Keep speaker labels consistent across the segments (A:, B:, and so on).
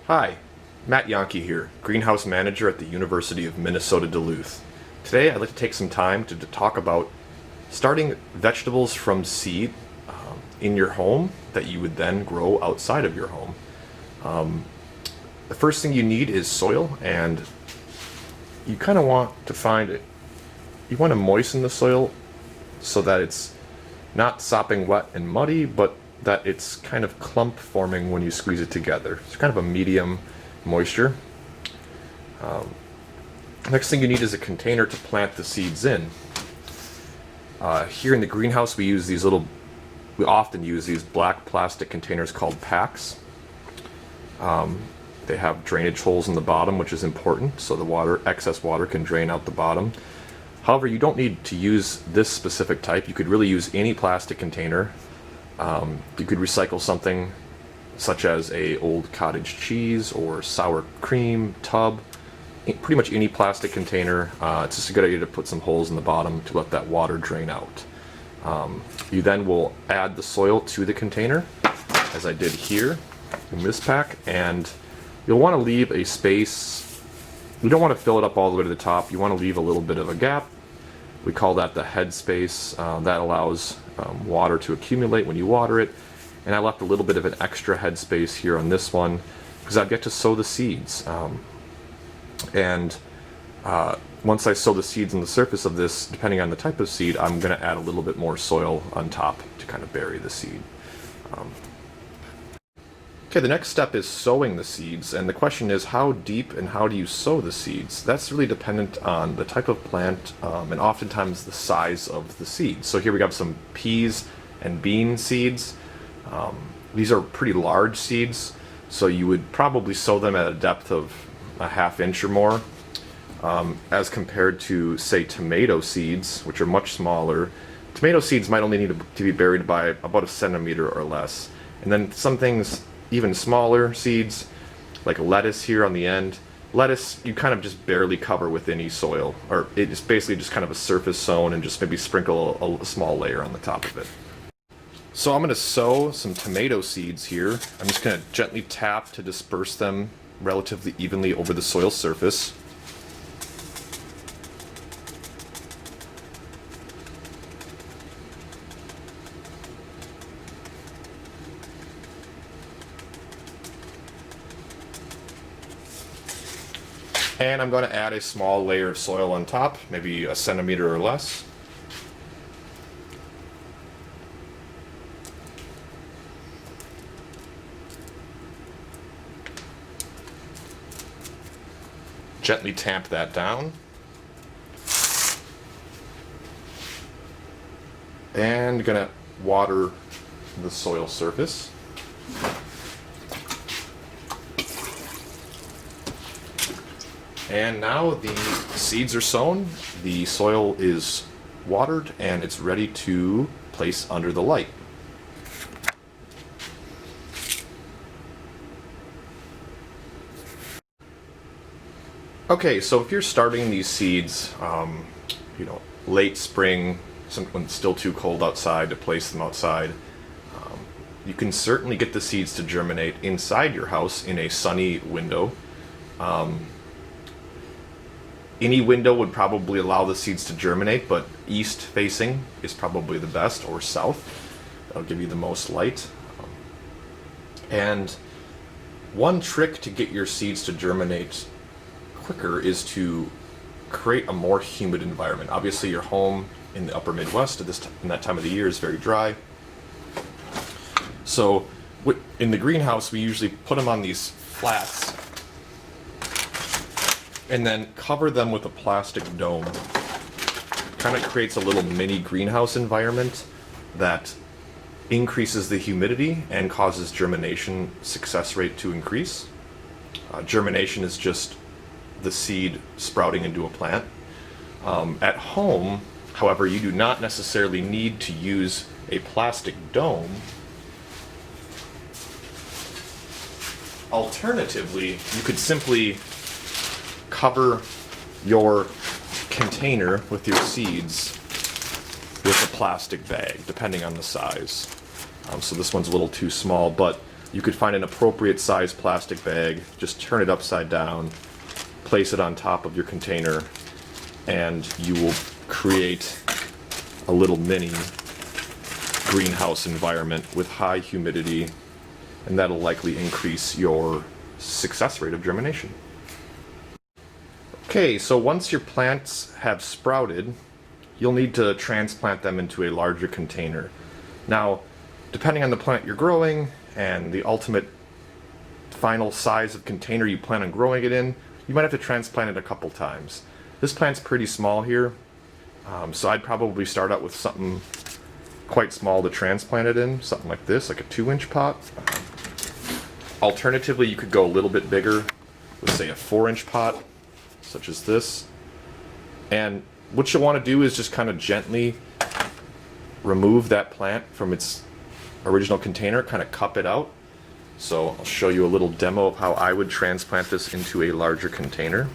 A: Hi, Matt Yankee here, Greenhouse Manager at the University of Minnesota Duluth. Today I'd like to take some time to talk about starting vegetables from seed in your home that you would then grow outside of your home. The first thing you need is soil, and you kind of want to find it. You want to moisten the soil so that it's not sopping wet and muddy, but that it's kind of clump forming when you squeeze it together. It's kind of a medium moisture. Next thing you need is a container to plant the seeds in. Here in the greenhouse we often use these black plastic containers called packs. They have drainage holes in the bottom, which is important, so the excess water can drain out the bottom. However, you don't need to use this specific type. You could really use any plastic container. You could recycle something such as a old cottage cheese or sour cream tub. Pretty much any plastic container. It's just a good idea to put some holes in the bottom to let that water drain out. You then will add the soil to the container, as I did here in this pack, and you'll want to leave a space. You don't want to fill it up all the way to the top. You want to leave a little bit of a gap. We call that the head space. That allows water to accumulate when you water it. And I left a little bit of an extra head space here on this one because I get to sow the seeds. Once I sow the seeds on the surface of this, depending on the type of seed, I'm going to add a little bit more soil on top to kind of bury the seed. Okay, the next step is sowing the seeds, and the question is how deep and how do you sow the seeds? That's really dependent on the type of plant and oftentimes the size of the seeds. So here we have some peas and bean seeds. These are pretty large seeds, so you would probably sow them at a depth of a ½ inch or more, as compared to, say, tomato seeds, which are much smaller. Tomato seeds might only need to be buried by about 1 centimeter or less. And then some things, even smaller seeds, like lettuce here on the end. Lettuce, you kind of just barely cover with any soil, or it's basically just kind of a surface sown and just maybe sprinkle a small layer on the top of it. So I'm going to sow some tomato seeds here. I'm just going to gently tap to disperse them relatively evenly over the soil surface. And I'm going to add a small layer of soil on top, maybe 1 centimeter or less. Gently tamp that down. And going to water the soil surface. And now the seeds are sown, the soil is watered, and it's ready to place under the light. Okay, so if you're starting these seeds, late spring, when it's still too cold outside to place them outside, you can certainly get the seeds to germinate inside your house in a sunny window. Any window would probably allow the seeds to germinate, but east facing is probably the best, or south. That'll give you the most light. And one trick to get your seeds to germinate quicker is to create a more humid environment. Obviously your home in the upper Midwest in that time of the year is very dry. So in the greenhouse we usually put them on these flats and then cover them with a plastic dome. Kind of creates a little mini greenhouse environment that increases the humidity and causes germination success rate to increase. Germination is just the seed sprouting into a plant. At home, however, you do not necessarily need to use a plastic dome. Alternatively, you could simply cover your container with your seeds with a plastic bag, depending on the size. So this one's a little too small, but You could find an appropriate size plastic bag, just turn it upside down, place it on top of your container, and you will create a little mini greenhouse environment with high humidity, and that'll likely increase your success rate of germination. Okay, so once your plants have sprouted, you'll need to transplant them into a larger container. Now, depending on the plant you're growing and the ultimate final size of container you plan on growing it in, you might have to transplant it a couple times. This plant's pretty small here, so I'd probably start out with something quite small to transplant it in, something like this, like a 2-inch pot. Alternatively, you could go a little bit bigger with, say, a 4-inch pot, such as this. And what you'll want to do is just kind of gently remove that plant from its original container, kind of cup it out. So I'll show you a little demo of how I would transplant this into a larger container.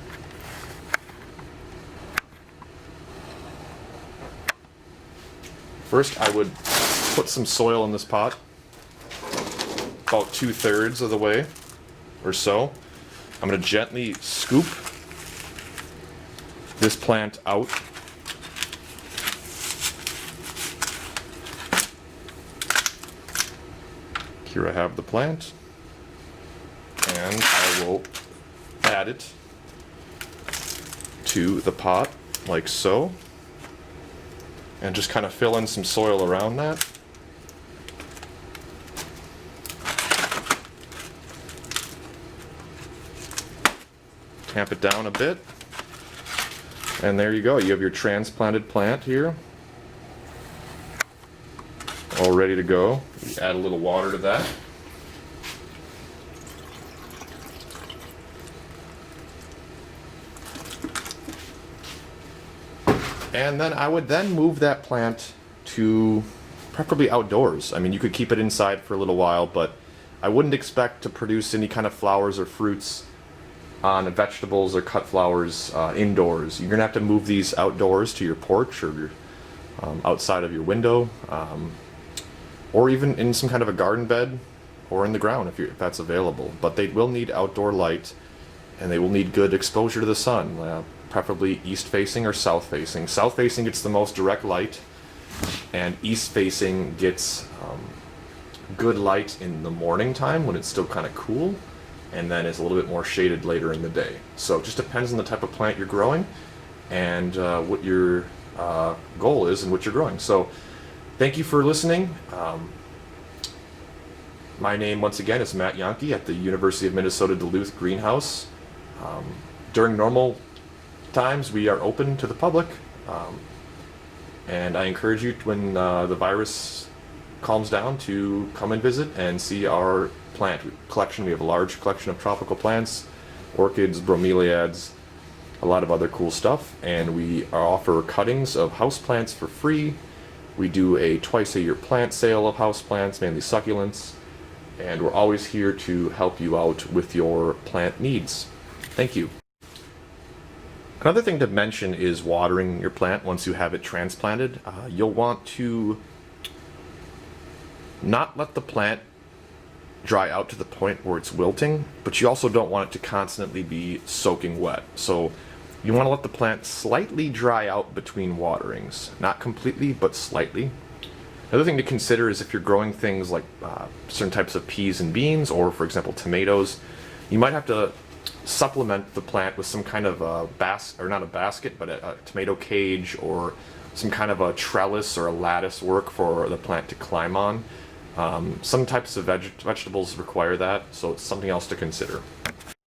A: First, I would put some soil in this pot, about 2/3 of the way or so. I'm going to gently scoop this plant out. Here I have the plant, and I will add it to the pot like so, and just kind of fill in some soil around that. Tamp it down a bit, and there you go. You have your transplanted plant here, all ready to go. You add a little water to that. And then I would then move that plant to preferably outdoors. I mean, you could keep it inside for a little while, but I wouldn't expect to produce any kind of flowers or fruits on vegetables or cut flowers indoors. You're gonna have to move these outdoors to your porch or your, outside of your window, or even in some kind of a garden bed or in the ground if that's available. But they will need outdoor light, and they will need good exposure to the sun, preferably east facing or south facing. South facing gets the most direct light, and east facing gets good light in the morning time when it's still kind of cool, and then is a little bit more shaded later in the day. So it just depends on the type of plant you're growing and what your goal is and what you're growing. So thank you for listening. My name, once again, is Matt Yonke at the University of Minnesota Duluth Greenhouse. During normal times, we are open to the public, and I encourage you, when the virus calms down, to come and visit and see our plant collection. We have a large collection of tropical plants, orchids, bromeliads, a lot of other cool stuff, and we offer cuttings of houseplants for free. We do a twice-a-year plant sale of houseplants, mainly succulents, and we're always here to help you out with your plant needs. Thank you. Another thing to mention is watering your plant once you have it transplanted. You'll want to not let the plant dry out to the point where it's wilting, but you also don't want it to constantly be soaking wet. So you want to let the plant slightly dry out between waterings. Not completely, but slightly. Another thing to consider is if you're growing things like certain types of peas and beans, or for example tomatoes, you might have to supplement the plant with some kind of a not a basket, but a tomato cage, or some kind of a trellis or a lattice work for the plant to climb on. Some types of vegetables require that, so it's something else to consider.